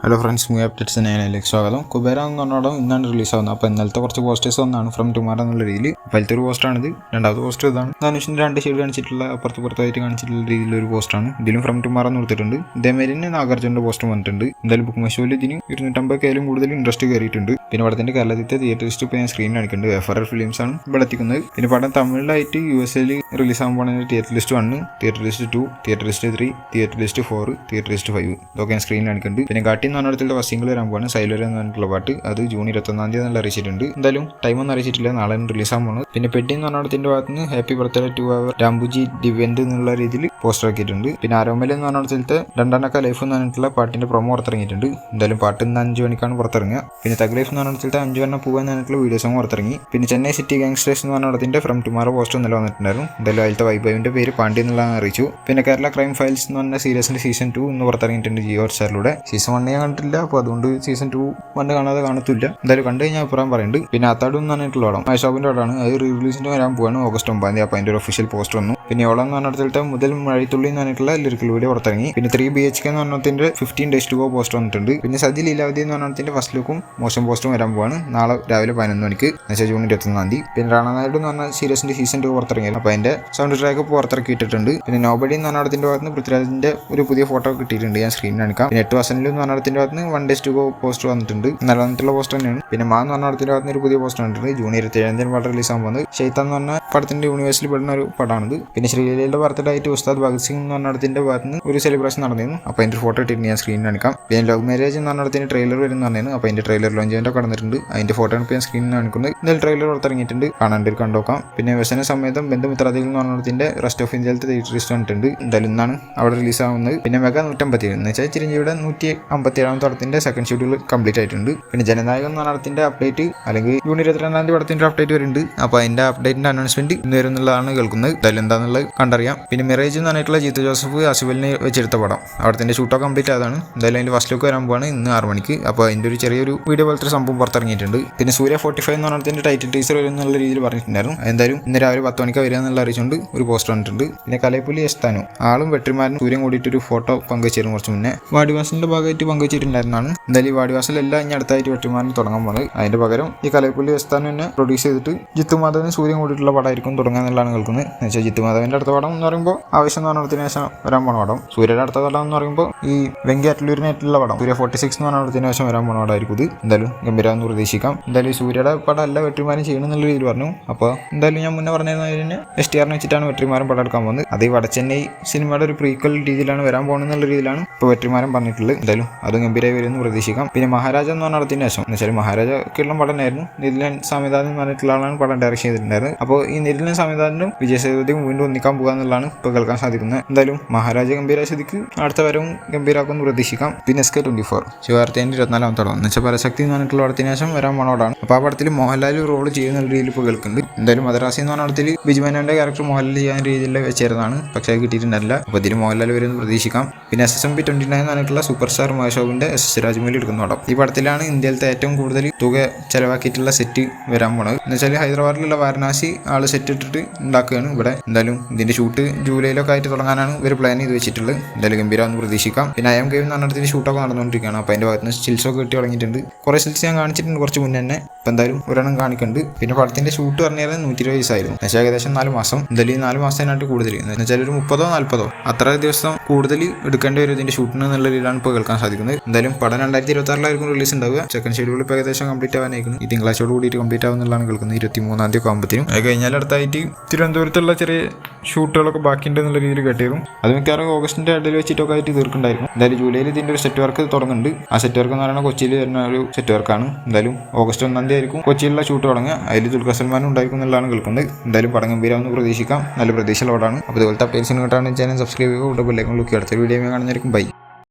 Hello friends, movie updates ഞാനിലേക്ക് സ്വാഗതം. കുബേര എന്ന് പറഞ്ഞോടം ഇന്നാണ് റിലീസ് ആവുന്നത്. അപ്പോൾ ഇന്നലത്തെ കുറച്ച് പോസ്റ്റേഴ്സ് ഒന്നാണ് ഫ്രം ടുമാറോ എന്നുള്ള രീതിയിൽ. അതിലത്തെ ഒരു പോസ്റ്ററാണിത്. രണ്ടാമത്തെ പോസ്റ്റർ ഇതാണ്. ധനുഷിൻ്റെ 2 ഷെയ്ഡ് കാണിച്ചിട്ടുള്ള പുറത്തായിട്ട് കാണിച്ചിട്ടുള്ള രീതിയിലൊരു പോസ്റ്ററാണ്. ഇതിലും ഫ്രം ടുമാറോ എന്ന് കൊടുത്തിട്ടുണ്ട്. ഇതേമാതിരി തന്നെ നാഗാർജുൻ്റെ പോസ്റ്റർ വന്നിട്ടുണ്ട്. എന്തായാലും ബുക്ക് മൈ ഷോയിൽ ഇതിന് 250,000 കൂടുതൽ ഇൻട്രസ്റ്റ് കയറിയിട്ടുണ്ട്. പിന്നെ പടത്തിൻ്റെ കേരളത്തിലെ തിയേറ്റർ ലിസ്റ്റ് ഇപ്പോൾ ഞാൻ സ്ക്രീനിൽ കാണിക്കുന്നുണ്ട്. FRR ഫിലിംസ് ആണ് ഇവിടെ എത്തിക്കുന്നത്. പിന്നെ പടം തമിഴിലായിട്ട് USA റിലീസ് ആകുമ്പോൾ theatre list 1, theatre list 2, theatre list 3, theatre list 4, theatre list 5 ഇതൊക്കെ ഞാൻ സ്ക്രീനിൽ കാണിക്കുന്നുണ്ട്. പിന്നെ കാട്ടി എന്ന് പറഞ്ഞിടത്തുള്ള സിംഗിൾ വരാൻ പോവാണ് സൈലർ എന്ന് പറഞ്ഞിട്ടുള്ള പാട്ട്. അത് ജൂൺ 21 എന്നുള്ള അറിയിച്ചിട്ടുണ്ട്. എന്തായാലും ടൈം ഒന്നും അറിയിച്ചിട്ടില്ല, നാളെ റിലീസ് ആകാൻ പോകുന്നത്. പിന്നെ പെട്ടി എന്ന് പറഞ്ഞിടത്തിന്റെ ഭാഗത്ത് നിന്ന് ഹാപ്പി ബർത്ത്ഡേ ടു അവർ രാംബുജി ഡിവെന്റ് എന്നുള്ള രീതിയിൽ പോസ്റ്റർ ആക്കിയിട്ടുണ്ട്. പിന്നെ ആരോമല എന്ന് പറഞ്ഞിടത്തെ രണ്ടാനക്ക ലൈഫ് എന്ന് പറഞ്ഞിട്ടുള്ള പാട്ടിന്റെ പ്രൊമോ പുറത്തിറങ്ങിയിട്ടുണ്ട്. എന്തായാലും പാട്ട് ഇന്ന് 5 മണിക്കാണ് പുറത്തിറങ്ങുക. പിന്നെ തഗ് ലൈഫ് എന്ന് പറഞ്ഞിടത്തെ 5 വണ്ണ പൂവ എന്ന് പറഞ്ഞിട്ടുള്ള വീഡിയോസും പുറത്തിറങ്ങി. പിന്നെ ചെന്നൈ സിറ്റി ഗാങ്സ്റ്റേഴ്സ് എന്ന് പറഞ്ഞിടത്തിന്റെ ഫ്രം ടുമാറോ പോസ്റ്റർ ഇന്നലെ വന്നിട്ടുണ്ടായിരുന്നു. എന്തായാലും അതിലത്തെ വൈബവിന്റെ പേര് പാണ്ഡ്യ എന്നുള്ളതാണ് അറിയിച്ചു. പിന്നെ കേരള ക്രൈം ഫയൽസ് എന്ന് പറഞ്ഞ സീരീസിന്റെ സീസൺ 2 ഇന്ന് പുറത്തിറങ്ങിയിട്ടുണ്ട് ജിയോ ഹോട്ട്സ്റ്റാറിലൂടെ. സീസൺ 1 ഞാൻ കണ്ടിട്ടില്ല, അപ്പോൾ അതുകൊണ്ട് സീസൺ 2 കാണാതെ കാണത്തില്ല. എന്തായാലും കണ്ടു കഴിഞ്ഞാൽ അഭിപ്രായം പറയുന്നുണ്ട്. പിന്നെ അത്താടും എന്ന് പറഞ്ഞിട്ടുള്ള പടം മൈഷോപ്പിന്റെ പടമാണ്. അത് റിലീസിന് വരാൻ പോവാണ് August 9. അപ്പോൾ അതിന്റെ ഒരു ഒഫീഷ്യൽ പോസ്റ്റർ വന്നു. പിന്നെ ഓളം എന്ന് പറഞ്ഞിടത്തെ മുതൽ മഴത്തുള്ളി എന്ന് പറഞ്ഞിട്ടുള്ള ലിറിക്കൽ വീഡിയോ പുറത്തിറങ്ങി. പിന്നെ 3 BHK എന്ന് പറഞ്ഞതിന്റെ 15 days to go പോസ്റ്റർ വന്നിട്ടുണ്ട്. പിന്നെ സതി ലീലാവതി എന്ന് പറഞ്ഞതിന്റെ ഫസ്റ്റ് ലുക്കും മോശം പോസ്റ്ററും വരാൻ പോവാണ് നാളെ രാവിലെ 11 മണിക്ക്, എന്നുവെച്ചാൽ ജൂൺ 21. പിന്നെ റാണനായിഡു എന്ന് പറഞ്ഞ സീരീസിന്റെ സീസൺ 2 പുറത്തിറങ്ങിയത്. അപ്പോൾ അതിന്റെ സൗണ്ട് ട്രാക്ക് പുറത്തിറക്കിയിട്ടുണ്ട്. പിന്നെ നോബഡി എന്ന് പറഞ്ഞതിന്റെ ഭാഗത്ത് നിന്ന് പൃഥ്വിരാജിന്റെ ഒരു പുതിയ ഫോട്ടോ കിട്ടിയിട്ടുണ്ട്, ഞാൻ സ്ക്രീനിൽ കാണിക്കാം. പിന്നെ 8 വസനിൽ എന്ന് പറഞ്ഞതിന്റെ ഭാഗത്ത് നിന്ന് 1 days to go പോസ്റ്റർ വന്നിട്ടുണ്ട്. നല്ല വന്നിട്ടുള്ള പോസ്റ്റർ തന്നെയാണ്. പിന്നെ മാ എന്ന് പറഞ്ഞതിന്റെ ഭാഗത്ത് ഒരു പുതിയ പോസ്റ്റർ വന്നിട്ടുണ്ട്. ജൂൺ 27 പടം റിലീസ് ആകാൻ പോകുന്നത്. ഷെയ്ത്താൻ എന്ന് പറഞ്ഞ പടത്തിന്റെ യൂണിവേഴ്സിൽ പെടുന്ന ഒരു പടമാണിത്. പിന്നെ ശ്രീലീലയുടെ ബർത്ത്ഡേ ആയിട്ട് ഉസ്താദ് ഭഗത് സിംഗ് എന്ന് പറഞ്ഞതിന്റെ ഭാഗത്ത് നിന്ന് ഒരു സെലിബ്രേഷൻ നടന്നിരുന്നു. അപ്പോൾ അതിന്റെ ഫോട്ടോ ഇട്ടിട്ട് ഞാൻ സ്ക്രീനിൽ കാണിക്കാം. പിന്നെ ലവ് മാരേജ് എന്ന് പറഞ്ഞതിന്റെ ട്രെയിലർ വരുന്ന പറഞ്ഞിരുന്നു. അപ്പോൾ അതിന്റെ ട്രെയിലർ ലോഞ്ച് ചെയ്യാൻ കടന്നിട്ടുണ്ട്. അതിന്റെ ഫോട്ടോ ആണ് ഞാൻ സ്ക്രീനിൽ കാണിക്കുന്നത്. എന്തായാലും ട്രെയിലർ പുറത്തിറങ്ങിയിട്ടുണ്ട്, കാണാണ്ട് കണ്ടോക്കാം. പിന്നെ വ്യസന സമേതം ബന്ധുമിത്രാദികൾ എന്ന് പറഞ്ഞതിന്റെ റെസ്റ്റ് ഓഫ് ഇന്ത്യയിലത്തെ തിയേറ്റർ ലിസ്റ്റ് വന്നിട്ടുണ്ട്. എന്തായാലും ഇന്നാണ് അവിടെ റിലീസ് ആവുന്നത്. പിന്നെ മെഗാ 157 എന്ന് വെച്ചാൽ ചിരഞ്ജീവിയുടെ 157 പടത്തിന്റെ സെക്കൻഡ് ഷെഡ്യൂൾ കംപ്ലീറ്റ് ആയിട്ടുണ്ട്. പിന്നെ ജനനായകൻ എന്ന് പറഞ്ഞതിന്റെ അപ്ഡേറ്റ് അല്ലെങ്കിൽ ജൂൺ 22 പടത്തിന്റെ അപ്ഡേറ്റ് വരുന്നുണ്ട്. അപ്പോൾ അതിന്റെ അപ്ഡേറ്റിന്റെ അനൗൺസ്മെന്റ് ഇന്ന് വരുന്നുള്ളതാണ് കേൾക്കുന്നത്. എന്തായാലും എന്താണെന്നുള്ളത് കണ്ടറിയാം. പിന്നെ മിറേജ് എന്ന് പറഞ്ഞിട്ടുള്ള ജിത്തു ജോസഫ് ആസിഫലിനെ വെച്ചെടുത്ത പടം, അവിടത്തിന്റെ ഷൂട്ടോ കംപ്ലീറ്റ് ആയതാണ്. എന്തായാലും അതിന്റെ ഫസ്റ്റ് ലുക്ക് വരാൻ പോവാണ് ഇന്ന് 6 മണിക്ക്. അപ്പോൾ അതിന്റെ ഒരു ചെറിയൊരു വീഡിയോ പോലത്തെ സംഭവം പുറത്തിറങ്ങിയിട്ടുണ്ട്. പിന്നെ സൂര്യ 45 എന്ന് പറഞ്ഞതിന്റെ ടൈറ്റിൽ ടീസർ വരുന്നുള്ള രീതിയിൽ പറഞ്ഞിട്ടുണ്ടായിരുന്നു. എന്തായാലും ഇന്ന് രാവിലെ 10 മണിക്ക് വരിക എന്നുള്ള അറിയിച്ചുകൊണ്ട് ഒരു പോസ്റ്റർ വന്നിട്ടുണ്ട്. പിന്നെ കലൈപ്പുലി എസ്താനു ആളും വെട്രിമാരനും സൂര്യൻ കൂടിയിട്ട് ഒരു ഫോട്ടോ പങ്കുവച്ചിരുന്നു കുറച്ച് മുന്നേ. വാടിവാസലിന്റെ ഭാഗമായിട്ട് പങ്കുവച്ചിട്ടുണ്ടായിരുന്നതാണ്. എന്തായാലും ഈ വാടിവാസലെല്ലാം ഇനി അടുത്തായിട്ട് വെട്രിമാരൻ തുടങ്ങാൻ പോകുന്നത്. അതിന്റെ പകരം ഈ കലൈപ്പുലി എസ്താനു തന്നെ പ്രൊഡ്യൂസ് ചെയ്തിട്ട് ജിത്തു മാധവന് സൂര്യൻ കൂടിയിട്ടുള്ള പടമായിരിക്കും തുടങ്ങുക എന്നുള്ളതാണ് കേൾക്കുന്നത്. എന്ന് വെച്ചാൽ ജിത്തു മാധവന്റെ അടുത്ത പടം എന്ന് പറയുമ്പോൾ ആവശ്യം എന്ന് പറഞ്ഞതിന് ശേഷം വരാൻ പോണ പടം. സൂര്യയുടെ അടുത്ത പടം എന്ന് പറയുമ്പോൾ ഈ വെങ്കി അറ്റ്ലൂരിനായിട്ടുള്ള പടം സൂര്യ 46 എന്ന് പറഞ്ഞതിന് ശേഷം വരാൻ പോണ പടമായിരിക്കും ഇത്. എന്തായാലും ഗംഭീരാന്ന് പ്രതീക്ഷിക്കാം. എന്തായാലും ഈ സൂര്യയുടെ പടം എല്ലാ വെട്രിമാരും ചെയ്യണം എന്നുള്ള രീതിയിൽ പറഞ്ഞു. അപ്പോൾ എന്തായാലും ഞാൻ മുന്നേ പറഞ്ഞതിന് STR വെച്ചിട്ടാണ് വെട്രിമാരൻ പടം എടുക്കാൻ പോകുന്നത്. അത് ഈ വടച്ചെന്നൈ സിനിമയുടെ ഒരു പ്രീക്വൽ രീതിയിലാണ് വരാൻ പോകുന്നുള്ള രീതിയിലാണ് ഇപ്പോൾ വെട്രിമാരൻ പറഞ്ഞിട്ടുള്ളത്. എന്തായാലും അതും ഗംഭീരമായി വരുമെന്ന് പ്രതീക്ഷിക്കാം. പിന്നെ മഹാരാജ എന്ന് പറഞ്ഞതിന് ശേഷം എന്ന് വെച്ചാൽ മഹാരാജക്കുള്ള പടമായിരുന്നു. നിതിലൻ സംവിധാനം എന്ന് പറഞ്ഞിട്ടുള്ള ആളാണ് പടം ഡയറക്ഷൻ ചെയ്തിട്ടുണ്ടായിരുന്നത്. അപ്പോൾ ഈ നിതിലൻ സംവിധാനം വിജയ് സേതുപതിയും വീണ്ടും ഒന്നിക്കാൻ പോകുക എന്നുള്ളതാണ് ഇപ്പോൾ കേൾക്കാൻ സാധിക്കുന്നത്. എന്തായാലും മഹാരാജ ഗംഭീര സ്ഥിതിക്ക് അടുത്ത വരവും ഗംഭീരാക്കുമെന്ന് പ്രതീക്ഷിക്കാം. പിന്നെ SK24 ശിവാർത്തേൻ്റെ 24ാമത്തെ പടം എന്ന് വെച്ചാൽ പരശക്തി എന്ന് പറഞ്ഞിട്ടുള്ള പടത്തിന് ശേഷം വരാൻ പോണോടാണ്. അപ്പോൾ ആ പടത്തിൽ മോഹൻലാൽ റോൾ ചെയ്യുന്ന രീതിയിൽ ഇപ്പോൾ കേൾക്കുന്നുണ്ട്. എന്തായാലും മദ്രാസി എന്ന് പറഞ്ഞ പടത്തിൽ ബിജുമേനോന്റെ ക്യാരക്ടർ മോഹൻലാൽ ചെയ്യാൻ രീതിയിൽ വെച്ചിരുന്നതാണ്, പക്ഷേ അത് കിട്ടിയിട്ടുണ്ടല്ല. അപ്പോൾ ഇതിൽ മോഹൻലാൽ വരുമെന്ന് പ്രതീക്ഷിക്കാം. പിന്നെ SSMB 29 എന്ന് പറഞ്ഞിട്ടുള്ള സൂപ്പർ സ്റ്റാർ മഹേഷോബിന്റെ SS രാജമൗലി എടുക്കുന്ന പടം. ഈ പടത്തിലാണ് ഇന്ത്യയിലത്തെ ഏറ്റവും കൂടുതൽ തുക ചെലവാക്കിയിട്ടുള്ള സെറ്റ് വരാൻ പോണത്. എന്ന് വെച്ചാൽ ഹൈദരാബാദിലുള്ള വാരണാസി ആള് സെറ്റ് ഇട്ടിട്ട് ഉണ്ടാക്കുകയാണ് ഇവിടെ. എന്തായാലും ഇതിന്റെ ഷൂട്ട് ജൂലൈയിലൊക്കെ ആയിട്ട് തുടങ്ങാനാണ് ഇവർ പ്ലാൻ ചെയ്ത് വെച്ചിട്ടുള്ളത്. എന്തായാലും ഗംഭീരമെന്ന് പ്രതീക്ഷിക്കാം. പിന്നെ IM ഗെയിം എന്ന് പറഞ്ഞിട്ട് ഷൂട്ടൊക്കെ നടന്നുകൊണ്ടിരിക്കുകയാണ്. അപ്പോൾ അതിന്റെ ഭാഗത്ത് നിന്ന് സ്റ്റിൽസൊക്കെ കിട്ടി തുടങ്ങിയിട്ടുണ്ട്. കുറേ സ്റ്റിൽസ് ഞാൻ കാണിച്ചിട്ടുണ്ട് കുറച്ച് മുന്നേ തന്നെ. അപ്പോൾ എന്തായാലും ഒരെണ്ണം കാണിക്കുന്നുണ്ട്. പിന്നെ പടത്തിന്റെ ഷൂട്ട് പറഞ്ഞാൽ 120 ദിവസമായിരുന്നു. എന്നുവെച്ചാൽ ഏകദേശം 4 മാസം. എന്തായാലും 4 മാസത്തിനായിട്ട് കൂടുതൽ എന്ന് വെച്ചാൽ ഒരു 30-40 അത്ര ദിവസം കൂടുതൽ എടുക്കേണ്ടി വരും ഇതിന്റെ ഷൂട്ടിന് എന്നുള്ള രീതിയിലാണ് ഇപ്പോൾ കേൾക്കാൻ സാധിക്കുന്നത്. എന്തായാലും പടം 2026 റിലീസ് ഉണ്ടാവുക. സെക്കൻഡ് ഷെഡ്യൂൾ ഇപ്പോൾ ഏകദേശം കംപ്ലീറ്റ് ആവാനായിരിക്കും. ഈ തിങ്കളാഴ്ചയോട് കൂടിയിട്ട് കംപ്ലീറ്റ് ആവുന്നതാണ് കേൾക്കുന്നത്. 23 ആകുമ്പോഴത്തേനും അത് കഴിഞ്ഞാൽ അടുത്തായിട്ട് തിരുവനന്തപുരത്തുള്ള ചെറിയ ഷൂട്ടുകളൊക്കെ ബാക്കിയുണ്ട് എന്നുള്ള രീതിയിൽ കേട്ടിരുന്നു. അത് മിക്കവാറും ഓഗസ്റ്റിന്റെ ഇടയിൽ വെച്ചിട്ടൊക്കെ ആയിട്ട് തീർക്കുന്നുണ്ടായിരുന്നു. എന്തായാലും ജൂലൈയിൽ ഇതിന്റെ ഒരു സെറ്റ് വർക്ക് തുടങ്ങുന്നുണ്ട്. ആ സെറ്റ് വർക്ക് എന്ന് പറയുന്നത് കൊച്ചിയിൽ വരുന്ന ഒരു സെറ്റ് വർക്കാണ്. എന്തായാലും August 1 ആയിരിക്കും കൊച്ചിയിലുള്ള ഷൂട്ട് തുടങ്ങുക. അതിൽ ദുൽഖർ സൽമാനും ഉണ്ടായിരിക്കും എന്നുള്ളതാണ് കേൾക്കുന്നത്. എന്തായാലും പടം ഗംഭീരമെന്ന് പ്രതീക്ഷിക്കാം. നല്ല പ്രതീക്ഷയുള്ളതാണ്. അപ്പോൾ ഇതുപോലത്തെ അപ്ഡേറ്റ്സിന് കിട്ടാൻ ചാനൽ സബ്സ്ക്രൈബ് ചെയ്യുക. ബെല്ലൈക്കൺ ക്ലിക്ക് അടുത്ത വീഡിയോ കാണുന്നതായിരിക്കും. ബൈ.